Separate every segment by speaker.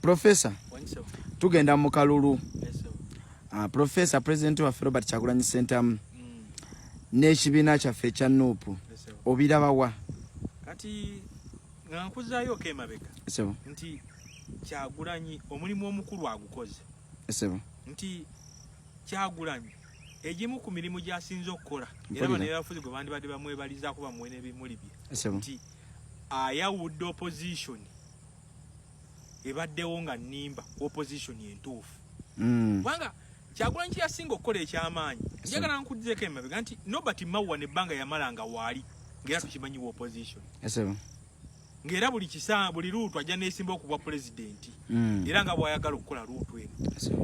Speaker 1: Professor tugenda mu kalulu. Professor President wa Robert Kyagulanyi Center n'ekibiina kyaffe ekya Nuupu obiraba wa?
Speaker 2: Kati nga nkuzaayo kemabega nti Kyagulanyi omulimu omukulu agukoze nti Kyagulanyi egimu ku mirimu gy'asinze okukola era bano abafuzi gwe bandibadde bamwebaliza kuba mwene ebimuli bye nti ayawudde opposition ebaddewo nga nnimba opposition entuufu kubanga Kyagulanyi kyasinga okukola ekyamaanyi njagala nkuddeko emabega nti Nobert Mawwa nebbanga yamalanga waali ng'era tukimanyiwa opposition ng'era buli luutu ajja neesimba okubwa pulezidenti era nga bw'ayagala okukola luutu eno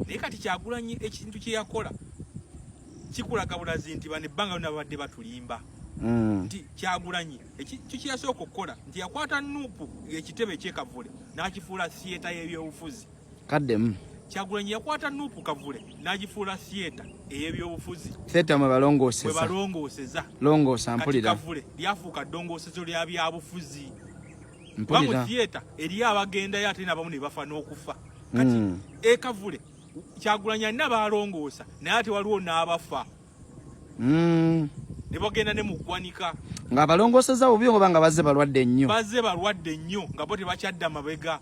Speaker 2: naye kati Kyagulanyi ekintu kye yakola kikulaga bulazi nti bano ebbanga lyonna babadde batulimba nti Kyagulanyi ekintu kye yasooka okukola nti yakwata Nuupu ekitebe ekyekavule n'akifuula theatre y'ebyobufuzi
Speaker 1: kaddemu.
Speaker 2: Kyagulanyi yakwata Nuupu Kavule n'agifuula theatre ey'ebyobufuzi
Speaker 1: theatre mwe balongooseza longoosa mpulira
Speaker 2: Kavule lyafuuka ddongoosezo lya byabufuzi mpulira theatre eri abagendayo ate n'abamu ne bafa n'okufa kati Kavule Kyagulanyi alina baalongoosa naye ate waliwo n'abafa ne bagenda ne mu ggwanika
Speaker 1: nga balongooseza bubi oba nga bazze balwadde nnyo
Speaker 2: nga bo tebakyadda mabega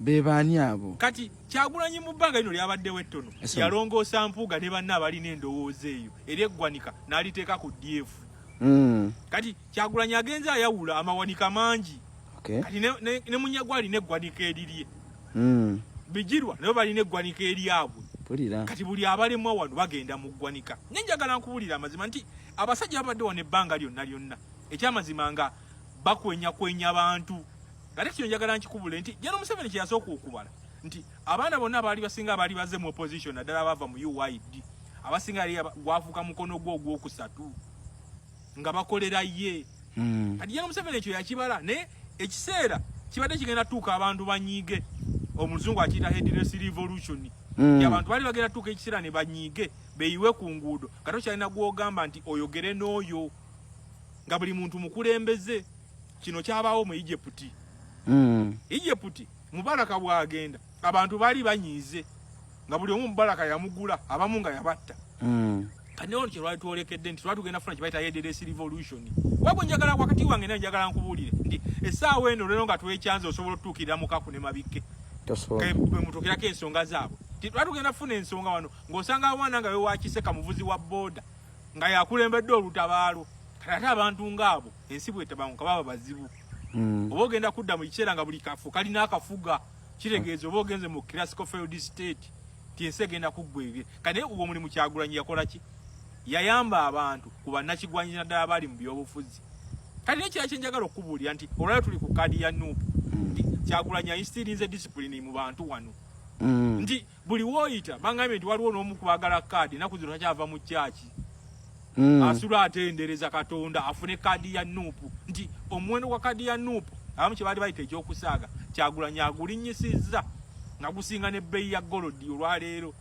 Speaker 1: be baani abo.
Speaker 2: Kati Kyagulanyi mu bbanga lino lyabaddewo ettono yalongoosa Mpuuga ne banna abalina endowooza eyo eri eggwanika n'aliteeka ku DF. Kati Kyagulanyi agenze ayawula amawanika mangi kati ne Munyagwa alina eggwanika erirye Bijirwa nabo balina eggwanika eryabwe kati buli abalemwa wano bagenda mu ggwanika. Naye njagala nkubulira amazima nti abasajja babadde wano ebbanga lyonna ekyamazima nga bakwenya bantu. Kati kino njagala nkikubule nti General Museveni kye yasooka okubala nti abaana bonna abaali basinga abaali bazze mu opposition naddala bava mu UYD abasinga yali gwafuuka mukono gwe ogwokusatu nga bakolera ye. Kati General Museveni ekyo yakibala naye ekiseera kibadde kigenda tuuka abantu banyiige omuzungu akiyita headless revolution abantu bali bagenda tuuka ekiseera ne banyiige beeyiwe ku nguudo kati kyalina gw'ogamba nti oyogere n'oyo nga buli muntu mukulembeze. Kino kyabaawo mu Egypt Mubaraka bw'agenda abantu baali banyiize nga buli omu Mubaraka yamugula abamu nga yabatta. Kati newo kye lwali twolekedde nti twatugenda funa kye bayita headless revolution. Wabwe njagala wakati wange naye njagala nkubuulire nti essaawa eno lero nga twekyanze osobola otutuukirira Mukaku ne Mabikke bwe mutuukirako ensonga zaabwe. Twatugenda funa ensonga wano ng'osanga abaana nga wewakise kamuvuzi wa booda nga yakulembedde olutabaalo kati ate abantu ng'abo ensi bw'etabanguka baba bazibu. Oba ogenda kudda mu kiseera nga buli kafu kalina akafuga kitegeeza oba ogenze mu classical failed state ti ensi egenda kuggwebye. Kati naye uwo mulimu Kyagulanyi yakola ki? Yayamba abantu ku bannakigwanyi naddala bali mu byobufuzi. Kati naye kirala kye njagala okubuulira nti olwaliro tuli ku kaadi ya Nuupu nti Kyagulanyi ayinstirize discipline mu bantu wano nti buli wooyita bangambye nti waliwo n'omu kubaagala kaadi ennaku zino takyava mu kyaki asula atendereza Katonda afune kaadi ya Nuupu nti omuwendo gwa kaadi ya Nuupu abamu kye baali bayita ekyokusaaga Kyagulanyi agulinnyisizza nga gusinga n'ebbeeyi ya golodi olwaleero.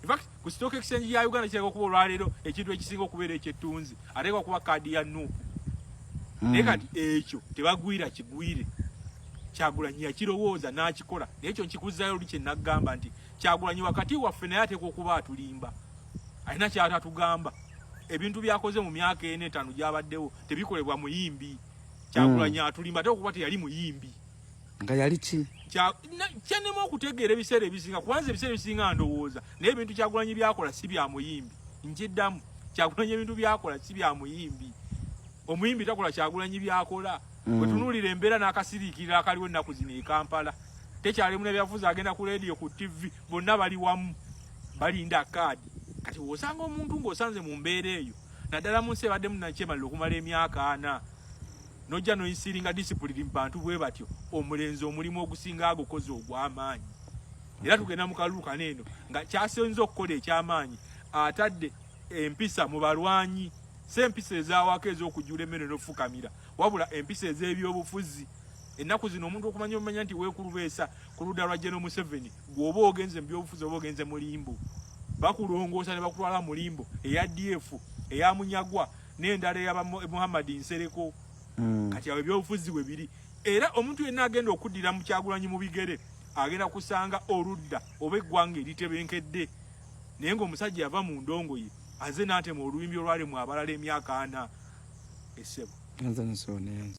Speaker 2: In fact ku stock exchange ya Uganda kireka okuba olwaleero ekintu ekisinga okubeera ekyettunzi ateekwa kuba kaadi ya Nuupu. Naye kati ekyo tebagwira kigwire Kyagulanyi yakirowooza n'akikola. Naye ekyo nkikuzzaayo oli kye naggamba nti Kyagulanyi wakati waffe naye ateekwa okuba atulimba alina kyatatugamba. Ebintu byakoze mu myaka 4-5 gyabaddewo tebikolebwa muyimbi. Kyagulanyi atulimba ate okuba teyali muyimbi
Speaker 1: nga yali ki
Speaker 2: kyanema okutegeera ebiseera ebisinga kubanza ebiseera ebisinga ndowooza naye ebintu Kyagulanyi byakola si bya muyimbi. Nkiddamu Kyagulanyi ebintu byakola si bya muyimbi. Omuyimbi takola Kyagulanyi byakola. Bwe tunuulira embeera n'akasiriikirira akaliwo ennaku zino e Kampala tekyalimu n'ebyavuze agenda ku leediyo ku TV bonna bali wamu balinda kaadi. Kati wosanga omuntu ng'osanze mu mbeera eyo naddala mu nsi ebadde munnakyemalira okumala emyaka 4 nojja noyisiringa disipulini mu bantu bwe batyo omulenzi omulimu ogusinga agukoze ogw'amaanyi. Era tugenda mu kalulu kano eno nga kyasinze okukola eky'amaanyi atadde empisa mu balwanyi si empisa ez'awaka ez'okujjula emmere n'ofukamira wabula empisa ez'ebyobufuzi. Ennaku zino omuntu okumanya nti weekulubeesa ku ludda lwa General Museveni gw'oba ogenze mu byobufuzi oba ogenze mu limbo bakulongoosa ne bakutwala mu limbo eya DF eya Munyagwa n'endala eya Muhammad Nsereko. Kati awo ebyobufuzi bwe biri era omuntu yenna agenda okuddira mu Kyagulanyi mu bigere agenda kusanga oludda oba eggwanga eritebenkedde naye ng'omusajja yava mu ndongo ye aze n'atema oluyimbi olwali mu abalala emyaka 4 essebo.